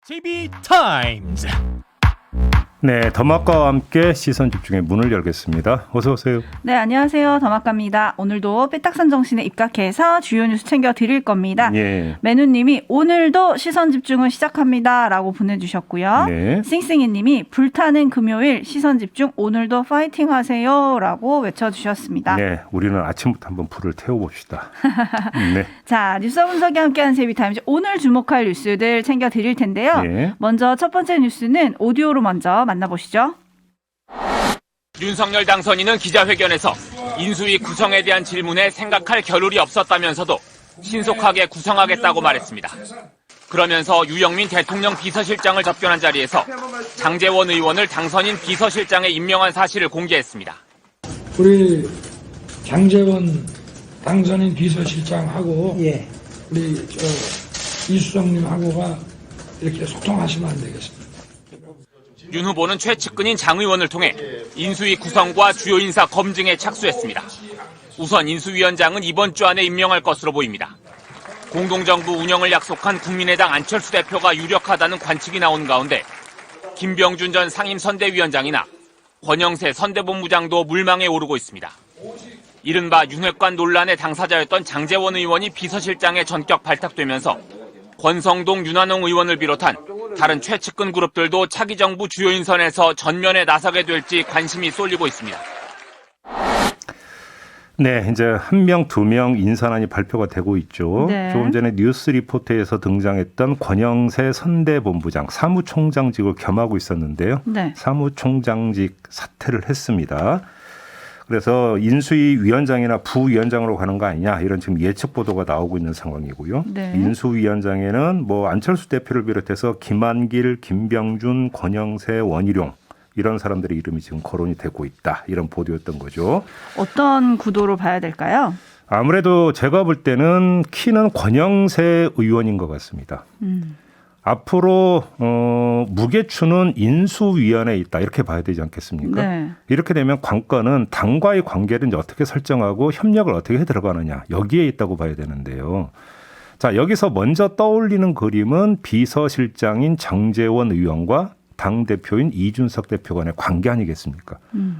TV타임즈. 네, 더마카와 함께 시선 집중의 문을 열겠습니다. 어서 오세요. 네, 안녕하세요. 더마카입니다. 오늘도 삐딱선 정신에 입각해서 주요 뉴스 챙겨드릴 겁니다. 예. 매누님이 오늘도 시선 집중을 시작합니다 라고 보내주셨고요. 네. 싱싱이님이 불타는 금요일 시선 집중 오늘도 파이팅 하세요 라고 외쳐주셨습니다. 네, 우리는 아침부터 한번 불을 태워봅시다. 네. 자, 뉴스 분석이 함께하는 세비타임즈 오늘 주목할 뉴스들 챙겨드릴 텐데요. 예. 먼저 첫 번째 뉴스는 오디오로 먼저 만나보시죠. 윤석열 당선인은 기자회견에서 인수위 구성에 대한 질문에 생각할 겨를이 없었다면서도 신속하게 구성하겠다고 말했습니다. 그러면서 유영민 대통령 비서실장을 접견한 자리에서 장제원 의원을 당선인 비서실장에 임명한 사실을 공개했습니다. 우리 장제원 당선인 비서실장하고 우리 이수정님하고가 이렇게 소통하시면 안 되겠습니까? 윤 후보는 최측근인 장 의원을 통해 인수위 구성과 주요 인사 검증에 착수했습니다. 우선 인수위원장은 이번 주 안에 임명할 것으로 보입니다. 공동정부 운영을 약속한 국민의당 안철수 대표가 유력하다는 관측이 나온 가운데 김병준 전 상임선대위원장이나 권영세 선대본부장도 물망에 오르고 있습니다. 이른바 윤핵관 논란의 당사자였던 장제원 의원이 비서실장에 전격 발탁되면서 권성동, 윤한홍 의원을 비롯한 다른 최측근 그룹들도 차기 정부 주요 인선에서 전면에 나서게 될지 관심이 쏠리고 있습니다. 네, 이제 한 명, 두 명 인선안이 발표가 되고 있죠. 네. 조금 전에 뉴스 리포트에서 등장했던 권영세 선대본부장, 사무총장직을 겸하고 있었는데요. 네. 사무총장직 사퇴를 했습니다. 그래서 인수위 위원장이나 부위원장으로 가는 거 아니냐 이런 지금 예측 보도가 나오고 있는 상황이고요. 네. 인수위원장에는 뭐 안철수 대표를 비롯해서 김한길, 김병준, 권영세, 원희룡 이런 사람들의 이름이 지금 거론이 되고 있다. 이런 보도였던 거죠. 어떤 구도로 봐야 될까요? 아무래도 제가 볼 때는 키는 권영세 의원인 것 같습니다. 앞으로 무게추는 인수위원회에 있다 이렇게 봐야 되지 않겠습니까? 네. 이렇게 되면 관건은 당과의 관계를 이제 어떻게 설정하고 협력을 어떻게 해 들어가느냐 여기에 있다고 봐야 되는데요. 자, 여기서 먼저 떠올리는 그림은 비서실장인 장제원 의원과 당대표인 이준석 대표 간의 관계 아니겠습니까?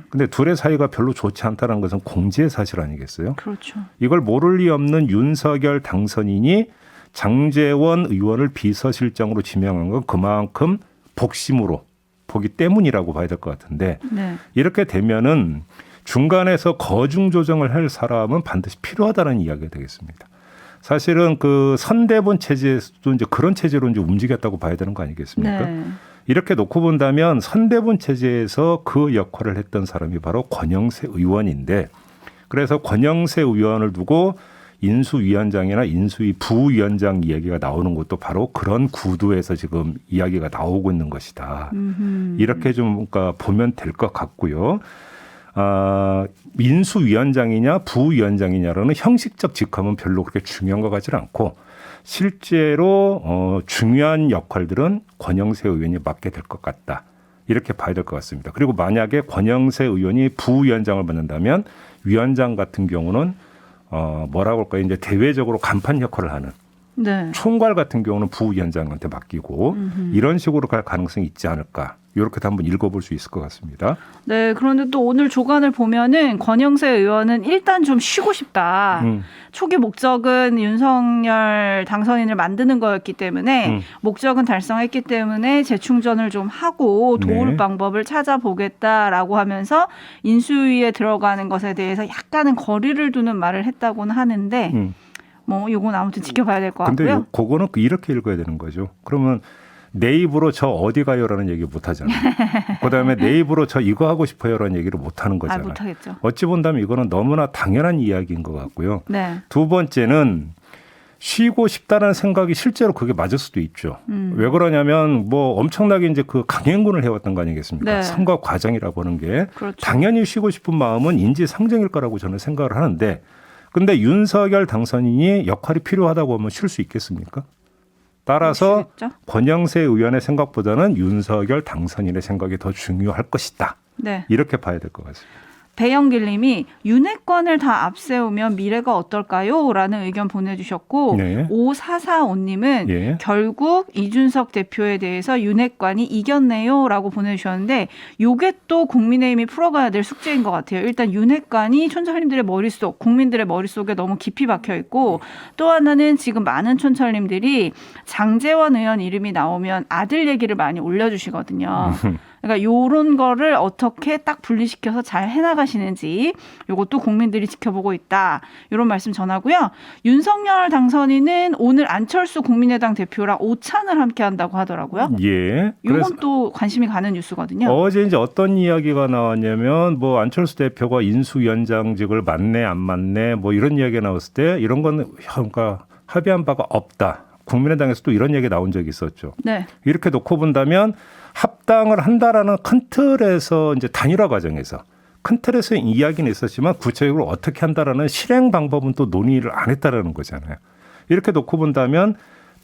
근데 둘의 사이가 별로 좋지 않다는 것은 공지의 사실 아니겠어요? 그렇죠. 이걸 모를 리 없는 윤석열 당선인이 장제원 의원을 비서실장으로 지명한 건 그만큼 복심으로 보기 때문이라고 봐야 될 것 같은데 네. 이렇게 되면은 중간에서 거중 조정을 할 사람은 반드시 필요하다는 이야기가 되겠습니다. 사실은 그 선대본 체제에서도 이제 그런 체제로 이제 움직였다고 봐야 되는 거 아니겠습니까? 네. 이렇게 놓고 본다면 선대본 체제에서 그 역할을 했던 사람이 바로 권영세 의원인데 그래서 권영세 의원을 두고 인수위원장이나 인수위 부위원장 이야기가 나오는 것도 바로 그런 구도에서 지금 이야기가 나오고 있는 것이다. 이렇게 좀 그러니까 보면 될 것 같고요. 인수위원장이냐 부위원장이냐로는 형식적 직함은 별로 그렇게 중요한 것 같지는 않고 실제로 중요한 역할들은 권영세 의원이 맡게 될 것 같다. 이렇게 봐야 될 것 같습니다. 그리고 만약에 권영세 의원이 부위원장을 맡는다면 위원장 같은 경우는 뭐라고 할까요? 이제 대외적으로 간판 역할을 하는 네. 총괄 같은 경우는 부위원장한테 맡기고 이런 식으로 갈 가능성이 있지 않을까. 이렇게도 한번 읽어볼 수 있을 것 같습니다. 네, 그런데 또 오늘 조간을 보면은 권영세 의원은 일단 좀 쉬고 싶다. 초기 목적은 윤석열 당선인을 만드는 거였기 때문에 목적은 달성했기 때문에 재충전을 좀 하고 도울 네. 방법을 찾아보겠다라고 하면서 인수위에 들어가는 것에 대해서 약간은 거리를 두는 말을 했다고는 하는데 뭐 이건 아무튼 지켜봐야 될 것 근데 같고요. 그거는 이렇게 읽어야 되는 거죠. 그러면 내 입으로 저 어디 가요라는 얘기 못 하잖아요. 그다음에 내 입으로 저 이거 하고 싶어요라는 얘기를 못 하는 거잖아요. 못 하겠죠. 어찌 본다면 이거는 너무나 당연한 이야기인 것 같고요. 네. 두 번째는 쉬고 싶다는 생각이 실제로 그게 맞을 수도 있죠. 왜 그러냐면 뭐 엄청나게 이제 그 강행군을 해왔던 거 아니겠습니까? 네. 선거 과정이라고 하는 게 그렇죠. 당연히 쉬고 싶은 마음은 인지상정일 거라고 저는 생각을 하는데 근데 윤석열 당선인이 역할이 필요하다고 하면 쉴 수 있겠습니까? 따라서 쉬겠죠? 권영세 의원의 생각보다는 윤석열 당선인의 생각이 더 중요할 것이다. 네. 이렇게 봐야 될 것 같습니다. 배영길님이 윤핵관을 다 앞세우면 미래가 어떨까요? 라는 의견 보내주셨고 네. 5445님은 예. 결국 이준석 대표에 대해서 윤핵관이 이겼네요 라고 보내주셨는데 요게 또 국민의힘이 풀어가야 될 숙제인 것 같아요. 일단 윤핵관이 촌철님들의 머릿속, 국민들의 머릿속에 너무 깊이 박혀있고 또 하나는 지금 많은 촌철님들이 장제원 의원 이름이 나오면 아들 얘기를 많이 올려주시거든요. 그러니까 요런 거를 어떻게 딱 분리시켜서 잘 해나가시는지 요것도 국민들이 지켜보고 있다. 이런 말씀 전하고요. 윤석열 당선인은 오늘 안철수 국민의당 대표랑 오찬을 함께 한다고 하더라고요. 예. 그래서 요건 또 관심이 가는 뉴스거든요. 어제 이제 어떤 이야기가 나왔냐면 뭐 안철수 대표가 인수위원장직을 맡네 안 맡네 뭐 이런 이야기가 나왔을 때 이런 건 그러니까 합의한 바가 없다. 국민의당에서도 이런 얘기 나온 적이 있었죠. 네. 이렇게 놓고 본다면 합당을 한다라는 큰 틀에서 이제 단일화 과정에서 큰 틀에서 이야기는 있었지만 구체적으로 어떻게 한다라는 실행 방법은 또 논의를 안 했다라는 거잖아요. 이렇게 놓고 본다면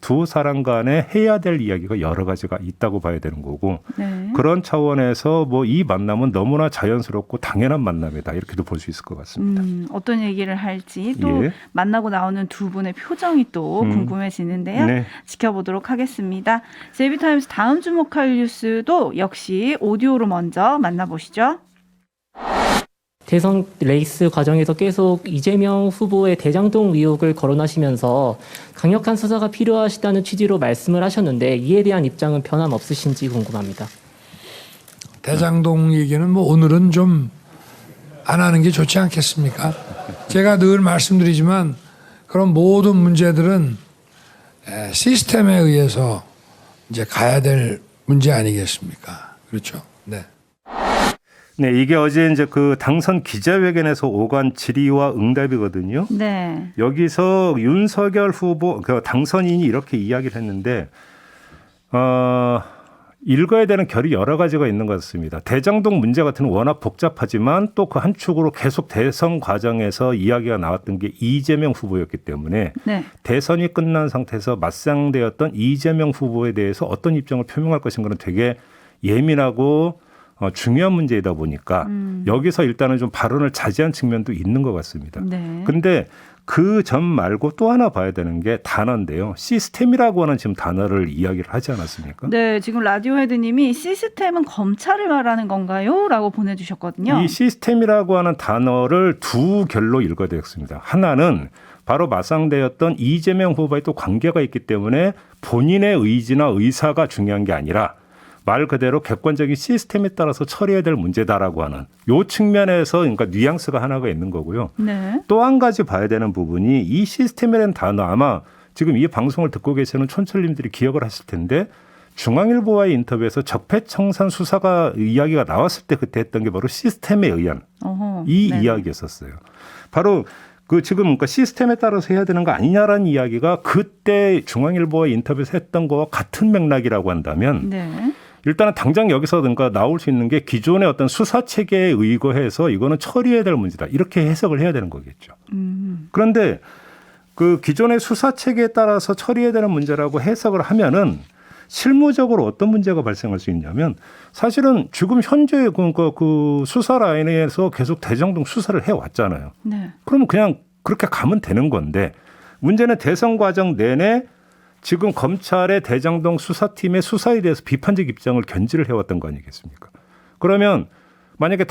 두 사람 간에 해야 될 이야기가 여러 가지가 있다고 봐야 되는 거고 네. 그런 차원에서 뭐 이 만남은 너무나 자연스럽고 당연한 만남이다 이렇게도 볼 수 있을 것 같습니다. 어떤 얘기를 할지 또 예. 만나고 나오는 두 분의 표정이 또 궁금해지는데요. 네. 지켜보도록 하겠습니다. 제이비타임스 다음 주목할 뉴스도 역시 오디오로 먼저 만나보시죠. 대선 레이스 과정에서 계속 이재명 후보의 대장동 의혹을 거론하시면서 강력한 수사가 필요하시다는 취지로 말씀을 하셨는데 이에 대한 입장은 변함없으신지 궁금합니다. 대장동 얘기는 뭐 오늘은 좀 안 하는 게 좋지 않겠습니까? 제가 늘 말씀드리지만 그런 모든 문제들은 시스템에 의해서 이제 가야 될 문제 아니겠습니까? 그렇죠? 네. 네, 이게 어제 이제 그 당선 기자회견에서 오간 질의와 응답이거든요. 네. 여기서 윤석열 후보 그 당선인이 이렇게 이야기를 했는데 읽어야 되는 결이 여러 가지가 있는 것 같습니다. 대장동 문제 같은 건 워낙 복잡하지만 또 그 한 축으로 계속 대선 과정에서 이야기가 나왔던 게 이재명 후보였기 때문에 네. 대선이 끝난 상태에서 맞상대였던 이재명 후보에 대해서 어떤 입장을 표명할 것인가는 되게 예민하고 중요한 문제이다 보니까 여기서 일단은 좀 발언을 자제한 측면도 있는 것 같습니다. 네. 근데 그 점 말고 또 하나 봐야 되는 게 단어인데요. 시스템이라고 하는 지금 단어를 이야기를 하지 않았습니까? 네, 지금 라디오 헤드님이 시스템은 검찰을 말하는 건가요? 라고 보내주셨거든요. 이 시스템이라고 하는 단어를 두 결로 읽어야 되겠습니다. 하나는 바로 맞상대였던 이재명 후보의 또 관계가 있기 때문에 본인의 의지나 의사가 중요한 게 아니라 말 그대로 객관적인 시스템에 따라서 처리해야 될 문제다라고 하는 요 측면에서 그러니까 뉘앙스가 하나가 있는 거고요. 네. 또 한 가지 봐야 되는 부분이 이 시스템이라는 단어 아마 지금 이 방송을 듣고 계시는 촌철님들이 기억을 하실 텐데 중앙일보와의 인터뷰에서 적폐청산 수사가 이야기가 나왔을 때 그때 했던 게 바로 시스템에 의한 어허, 이 네. 이야기였었어요. 바로 그 지금 그러니까 시스템에 따라서 해야 되는 거 아니냐라는 이야기가 그때 중앙일보와 인터뷰에서 했던 거와 같은 맥락이라고 한다면 네. 일단은 당장 여기서 그러니까 나올 수 있는 게 기존의 어떤 수사 체계에 의거해서 이거는 처리해야 될 문제다. 이렇게 해석을 해야 되는 거겠죠. 그런데 그 기존의 수사 체계에 따라서 처리해야 되는 문제라고 해석을 하면은 실무적으로 어떤 문제가 발생할 수 있냐면 사실은 지금 현재 그 수사 라인에서 계속 대장동 수사를 해왔잖아요. 네. 그러면 그냥 그렇게 가면 되는 건데 문제는 대선 과정 내내 지금 검찰의 대장동 수사팀의 수사에 대해서 비판적 입장을 견지를 해왔던 거 아니겠습니까? 그러면 만약에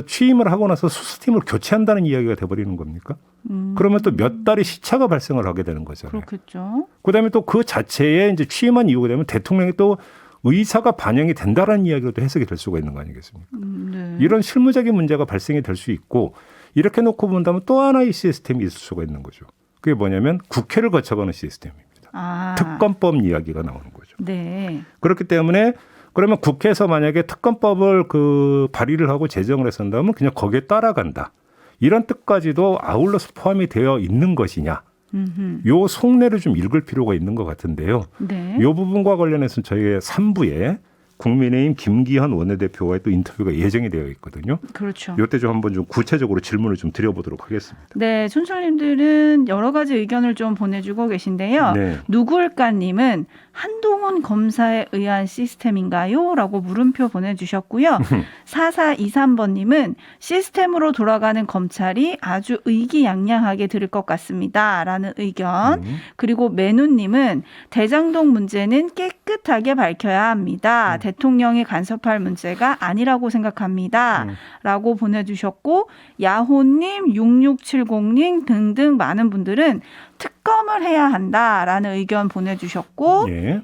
취임을 하고 나서 수사팀을 교체한다는 이야기가 돼버리는 겁니까? 그러면 또 몇 달의 시차가 발생을 하게 되는 거잖아요. 그렇겠죠. 그다음에 또 그 자체에 이제 취임한 이유가 되면 대통령이 또 의사가 반영이 된다라는 이야기로도 해석이 될 수가 있는 거 아니겠습니까? 네. 이런 실무적인 문제가 발생이 될 수 있고 이렇게 놓고 본다면 또 하나의 시스템이 있을 수가 있는 거죠. 그게 뭐냐면 국회를 거쳐가는 시스템입니다. 아. 특검법 이야기가 나오는 거죠. 네. 그렇기 때문에 그러면 국회에서 만약에 특검법을 발의를 하고 제정을 했었다면 그냥 거기에 따라간다. 이런 뜻까지도 아울러서 포함이 되어 있는 것이냐. 요 속내를 좀 읽을 필요가 있는 것 같은데요. 네. 이 부분과 관련해서 저희의 3부에 국민의힘 김기현 원내대표와의 또 인터뷰가 예정이 되어 있거든요. 그렇죠. 이때 좀 한번 좀 구체적으로 질문을 좀 드려보도록 하겠습니다. 네, 촌철님들은 여러 가지 의견을 좀 보내주고 계신데요. 네. 누굴까님은 한동훈 검사에 의한 시스템인가요? 라고 물음표 보내주셨고요. 4423번님은 시스템으로 돌아가는 검찰이 아주 의기양양하게 들을 것 같습니다. 라는 의견. 그리고 매누님은 대장동 문제는 깨끗하게 밝혀야 합니다. 대통령이 간섭할 문제가 아니라고 생각합니다. 라고 보내주셨고 야호님, 6670님 등등 많은 분들은 특검을 해야 한다라는 의견 보내주셨고 예.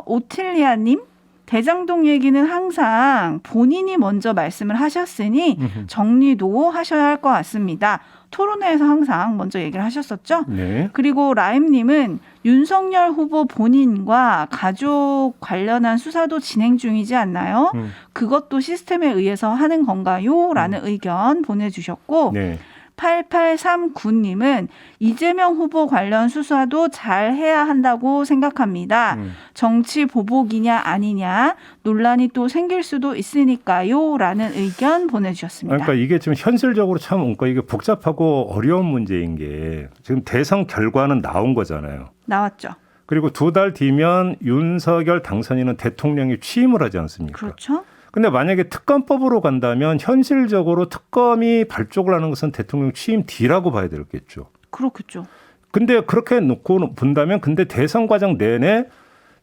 오틸리아님 대장동 얘기는 항상 본인이 먼저 말씀을 하셨으니 정리도 하셔야 할 것 같습니다. 토론회에서 항상 먼저 얘기를 하셨었죠. 네. 그리고 라임님은 윤석열 후보 본인과 가족 관련한 수사도 진행 중이지 않나요? 그것도 시스템에 의해서 하는 건가요? 라는 의견 보내주셨고 네. 8839님은 이재명 후보 관련 수사도 잘 해야 한다고 생각합니다. 정치 보복이냐 아니냐 논란이 또 생길 수도 있으니까요. 라는 의견 보내주셨습니다. 그러니까 이게 지금 현실적으로 참 그러니까 이게 복잡하고 어려운 문제인 게 지금 대선 결과는 나온 거잖아요. 나왔죠. 그리고 2달 뒤면 윤석열 당선인은 대통령이 취임을 하지 않습니까? 그렇죠. 근데 만약에 특검법으로 간다면 현실적으로 특검이 발족을 하는 것은 대통령 취임 뒤라고 봐야 되겠죠. 그렇겠죠. 근데 그렇게 놓고 본다면 근데 대선 과정 내내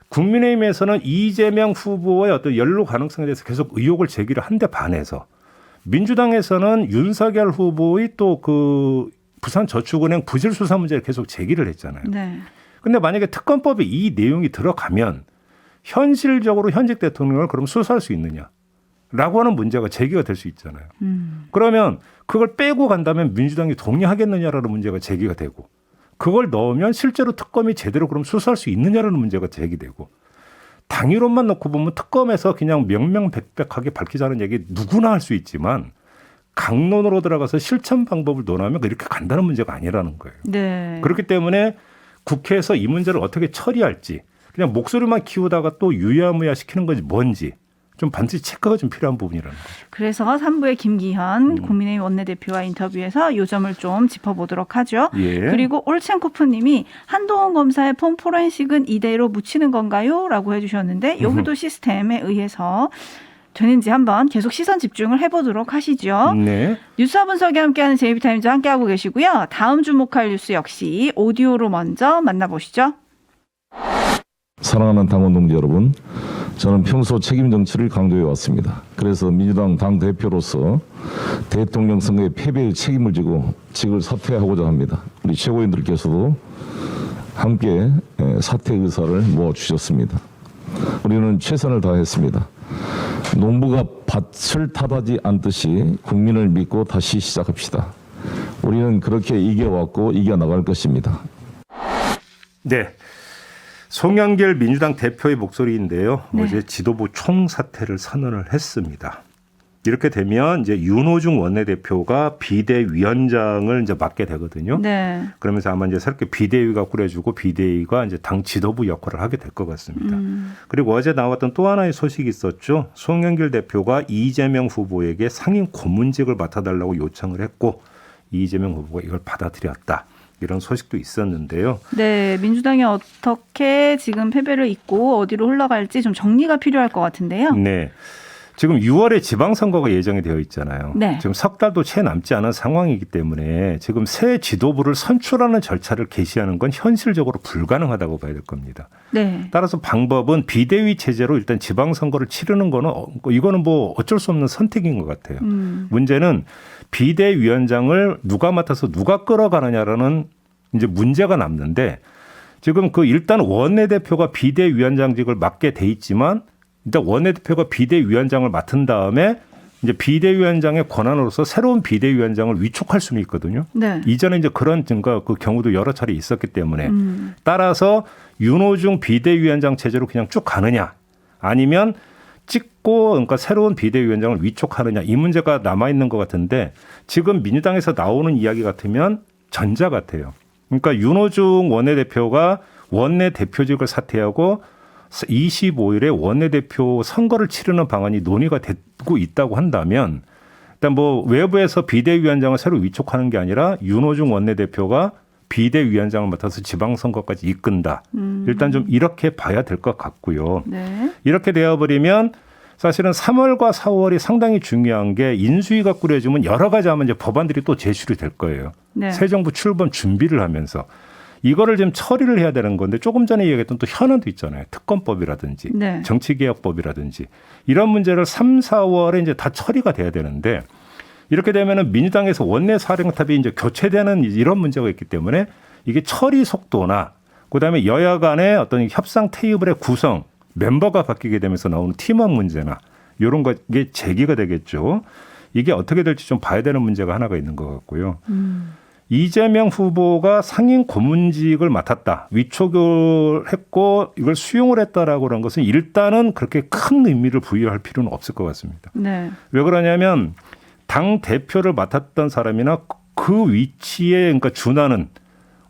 국민의힘에서는 이재명 후보의 어떤 연루 가능성에 대해서 계속 의혹을 제기를 한데 반해서 민주당에서는 윤석열 후보의 또 그 부산저축은행 부실 수사 문제를 계속 제기를 했잖아요. 네. 근데 만약에 특검법에 이 내용이 들어가면 현실적으로 현직 대통령을 그럼 수사할 수 있느냐? 라고 하는 문제가 제기가 될 수 있잖아요. 그러면 그걸 빼고 간다면 민주당이 동의하겠느냐라는 문제가 제기가 되고 그걸 넣으면 실제로 특검이 제대로 그럼 수사할 수 있느냐라는 문제가 제기되고 당위론만 놓고 보면 특검에서 그냥 명명백백하게 밝히자는 얘기 누구나 할 수 있지만 강론으로 들어가서 실천 방법을 논하면 이렇게 간다는 문제가 아니라는 거예요. 네. 그렇기 때문에 국회에서 이 문제를 어떻게 처리할지 그냥 목소리만 키우다가 또 유야무야 시키는 건지 뭔지 좀 반드시 체크가 좀 필요한 부분이라는 거죠. 그래서 3부의 김기현 국민의힘 원내대표와 인터뷰에서 이 점을 좀 짚어보도록 하죠. 예. 그리고 올첸코프님이 한동훈 검사의 폰 포렌식은 이대로 묻히는 건가요? 라고 해주셨는데 여기도 시스템에 의해서 되는지 한번 계속 시선 집중을 해보도록 하시죠. 네. 뉴스와 분석이 함께하는 제이비타임즈 함께하고 계시고요. 다음 주목할 뉴스 역시 오디오로 먼저 만나보시죠. 사랑하는 당원 동지 여러분, 저는 평소 책임 정치를 강조해 왔습니다. 그래서 민주당 당대표로서 대통령 선거의 패배의 책임을 지고 직을 사퇴하고자 합니다. 우리 최고위원들께서도 함께 사퇴 의사를 모아주셨습니다. 우리는 최선을 다했습니다. 농부가 밭을 탓하지 않듯이 국민을 믿고 다시 시작합시다. 우리는 그렇게 이겨왔고 이겨나갈 것입니다. 네. 송영길 민주당 대표의 목소리인데요. 네. 어제 지도부 총사퇴를 선언을 했습니다. 이렇게 되면 이제 윤호중 원내대표가 비대위원장을 이제 맡게 되거든요. 네. 그러면서 아마 이제 새롭게 비대위가 꾸려지고 비대위가 이제 당 지도부 역할을 하게 될 것 같습니다. 그리고 어제 나왔던 또 하나의 소식이 있었죠. 송영길 대표가 이재명 후보에게 상임 고문직을 맡아달라고 요청을 했고 이재명 후보가 이걸 받아들였다. 이런 소식도 있었는데요. 네, 민주당이 어떻게 지금 패배를 잇고 어디로 흘러갈지 좀 정리가 필요할 것 같은데요. 네. 지금 6월에 지방선거가 예정이 되어 있잖아요. 네. 지금 석 달도 채 남지 않은 상황이기 때문에 지금 새 지도부를 선출하는 절차를 개시하는 건 현실적으로 불가능하다고 봐야 될 겁니다. 네. 따라서 방법은 비대위 체제로 일단 지방선거를 치르는 거는 이거는 뭐 어쩔 수 없는 선택인 것 같아요. 문제는 비대위원장을 누가 맡아서 누가 끌어가느냐라는 이제 문제가 남는데 지금 그 일단 원내대표가 비대위원장직을 맡게 돼 있지만 일단 원내대표가 비대위원장을 맡은 다음에 이제 비대위원장의 권한으로서 새로운 비대위원장을 위촉할 수는 있거든요. 네. 이전에 이제 그런 그 경우도 여러 차례 있었기 때문에 따라서 윤호중 비대위원장 체제로 그냥 쭉 가느냐 아니면 찍고 그러니까 새로운 비대위원장을 위촉하느냐 이 문제가 남아 있는 것 같은데 지금 민주당에서 나오는 이야기 같으면 전자 같아요. 그러니까 윤호중 원내대표가 원내대표직을 사퇴하고 25일에 원내대표 선거를 치르는 방안이 논의가 되고 있다고 한다면 일단 뭐 외부에서 비대위원장을 새로 위촉하는 게 아니라 윤호중 원내대표가 비대위원장을 맡아서 지방선거까지 이끈다. 일단 좀 이렇게 봐야 될 것 같고요. 네. 이렇게 되어버리면 사실은 3월과 4월이 상당히 중요한 게 인수위가 꾸려지면 여러 가지 하면 이제 법안들이 또 제출이 될 거예요. 네. 새 정부 출범 준비를 하면서 이거를 지금 처리를 해야 되는 건데 조금 전에 얘기했던 또 현안도 있잖아요. 특검법이라든지 네. 정치개혁법이라든지 이런 문제를 3, 4월에 이제 다 처리가 돼야 되는데 이렇게 되면은 민주당에서 원내 사령탑이 이제 교체되는 이런 문제가 있기 때문에 이게 처리 속도나 그다음에 여야 간의 어떤 협상 테이블의 구성 멤버가 바뀌게 되면서 나오는 팀원 문제나 이런 것이 제기가 되겠죠. 이게 어떻게 될지 좀 봐야 되는 문제가 하나가 있는 것 같고요. 이재명 후보가 상임 고문직을 맡았다. 위촉을 했고 이걸 수용을 했다라고 하는 것은 일단은 그렇게 큰 의미를 부여할 필요는 없을 것 같습니다. 네. 왜 그러냐면 당 대표를 맡았던 사람이나 그 위치에 그러니까 준하는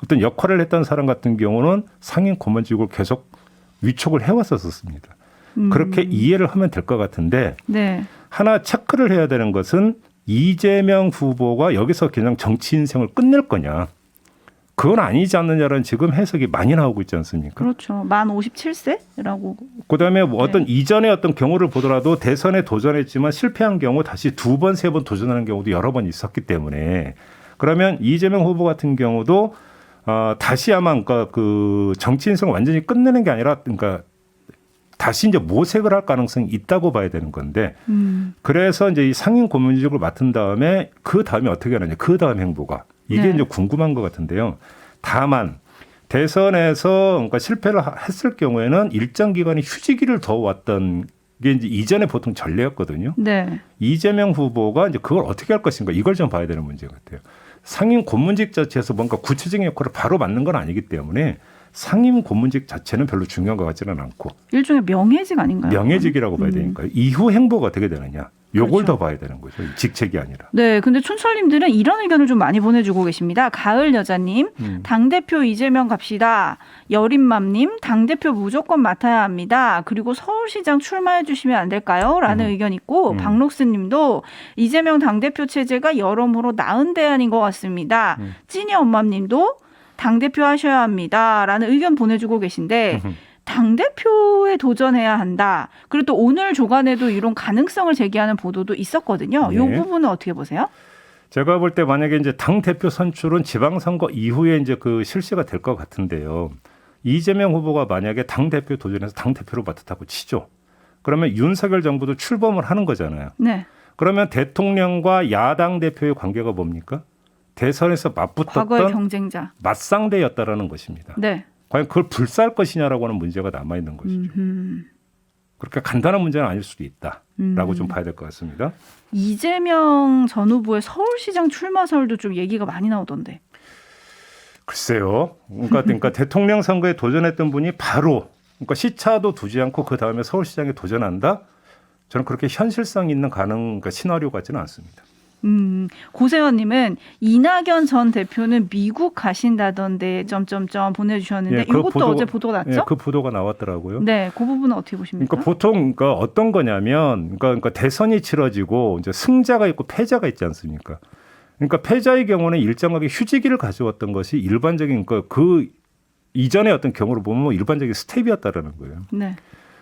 어떤 역할을 했던 사람 같은 경우는 상임 고문직을 계속 위촉을 해왔었습니다. 그렇게 이해를 하면 될 것 같은데 네. 하나 체크를 해야 되는 것은 이재명 후보가 여기서 그냥 정치 인생을 끝낼 거냐. 그건 아니지 않느냐라는 지금 해석이 많이 나오고 있지 않습니까? 그렇죠. 만 57세라고. 그다음에 뭐 어떤 이전의 어떤 경우를 보더라도 대선에 도전했지만 실패한 경우 다시 2번, 3번 도전하는 경우도 여러 번 있었기 때문에 그러면 이재명 후보 같은 경우도 다시 아마 그러니까 그 정치 인생을 완전히 끝내는 게 아니라 그러니까 다시 이제 모색을 할 가능성이 있다고 봐야 되는 건데 그래서 이제 이 상임 고문직을 맡은 다음에 그 다음에 어떻게 하느냐 그 다음 행보가 이게 네. 이제 궁금한 것 같은데요. 다만 대선에서 그러니까 실패를 했을 경우에는 일정 기간이 휴지기를 더 왔던 게 이제 이전에 보통 전례였거든요. 네. 이재명 후보가 이제 그걸 어떻게 할 것인가 이걸 좀 봐야 되는 문제 같아요. 상임 고문직 자체에서 뭔가 구체적인 역할을 바로 맡는 건 아니기 때문에 상임 고문직 자체는 별로 중요한 것 같지는 않고 일종의 명예직 아닌가요? 명예직이라고 봐야 되니까요. 이후 행보가 어떻게 되느냐. 요걸 그렇죠. 더 봐야 되는 거죠. 직책이 아니라. 네, 근데 촌철님들은 이런 의견을 좀 많이 보내주고 계십니다. 가을 여자님, 당대표 이재명 갑시다. 여린맘님, 당대표 무조건 맡아야 합니다. 그리고 서울시장 출마해 주시면 안 될까요? 라는 의견 있고, 박록스님도 이재명 당대표 체제가 여러모로 나은 대안인 것 같습니다. 찐이 엄맘님도 당대표 하셔야 합니다. 라는 의견 보내주고 계신데, 당대표에 도전해야 한다. 그리고 또 오늘 조간에도 이런 가능성을 제기하는 보도도 있었거든요. 이 네. 부분은 어떻게 보세요? 제가 볼 때 만약에 이제 당 대표 선출은 지방선거 이후에 이제 그 실시가 될 것 같은데요. 이재명 후보가 만약에 당 대표 도전해서 당 대표로 맡았다고 치죠. 그러면 윤석열 정부도 출범을 하는 거잖아요. 네. 그러면 대통령과 야당 대표의 관계가 뭡니까? 대선에서 과거의 맞붙었던 경쟁자. 맞상대였다라는 것입니다. 네. 과연 그걸 불사할 것이냐라고 하는 문제가 남아있는 것이죠. 그렇게 간단한 문제는 아닐 수도 있다라고 좀 봐야 될 것 같습니다. 이재명 전 후보의 서울시장 출마설도 좀 얘기가 많이 나오던데. 글쎄요. 그러니까 대통령 선거에 도전했던 분이 바로 그러니까 시차도 두지 않고 그 다음에 서울시장에 도전한다? 저는 그렇게 현실성 있는 그러니까 시나리오 같지는 않습니다. 고세현님은 이낙연 전 대표는 미국 가신다던데 점점점 보내주셨는데 예, 그 이것도 어제 보도가 났죠? 예, 그 보도가 나왔더라고요. 네, 그 부분은 어떻게 보십니까? 그러니까 보통 그러니까 어떤 거냐면 그러니까 대선이 치러지고 이제 승자가 있고 패자가 있지 않습니까? 그러니까 패자의 경우는 일정하게 휴지기를 가져왔던 것이 일반적인 그 이전의 어떤 경우를 보면 일반적인 스텝이었다라는 거예요. 네.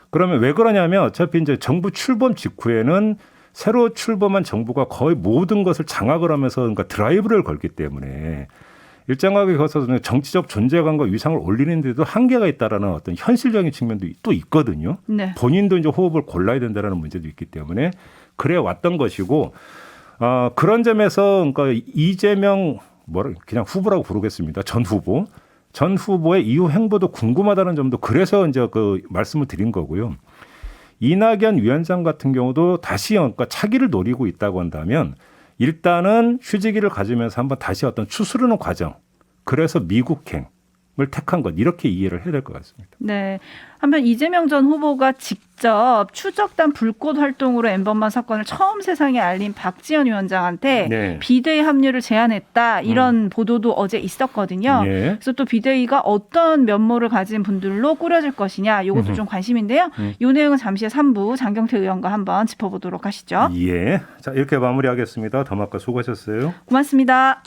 그러면 왜 그러냐면 어차피 이제 정부 출범 직후에는 새로 출범한 정부가 거의 모든 것을 장악을 하면서 그러니까 드라이브를 걸기 때문에 일정하게 거기서 정치적 존재감과 위상을 올리는 데도 한계가 있다라는 어떤 현실적인 측면도 또 있거든요. 네. 본인도 이제 호흡을 골라야 된다라는 문제도 있기 때문에 그래 왔던 것이고 그런 점에서 그러니까 이재명 그냥 후보라고 부르겠습니다. 전 후보의 이후 행보도 궁금하다는 점도 그래서 이제 그 말씀을 드린 거고요. 이낙연 위원장 같은 경우도 다시 그러니까 차기를 노리고 있다고 한다면 일단은 휴지기를 가지면서 한번 다시 어떤 추스르는 과정. 그래서 미국행을 택한 것 이렇게 이해를 해야 될 것 같습니다. 네. 한편 이재명 전 후보가 직접 추적단 불꽃 활동으로 엠번방 사건을 처음 세상에 알린 박지원 위원장한테 네. 비대위 합류를 제안했다. 이런 보도도 어제 있었거든요. 예. 그래서 또 비대위가 어떤 면모를 가진 분들로 꾸려질 것이냐. 이것도 좀 관심인데요. 이 내용은 잠시 후 3부 장경태 의원과 한번 짚어보도록 하시죠. 예. 자, 이렇게 마무리하겠습니다. 더마카 수고하셨어요. 고맙습니다.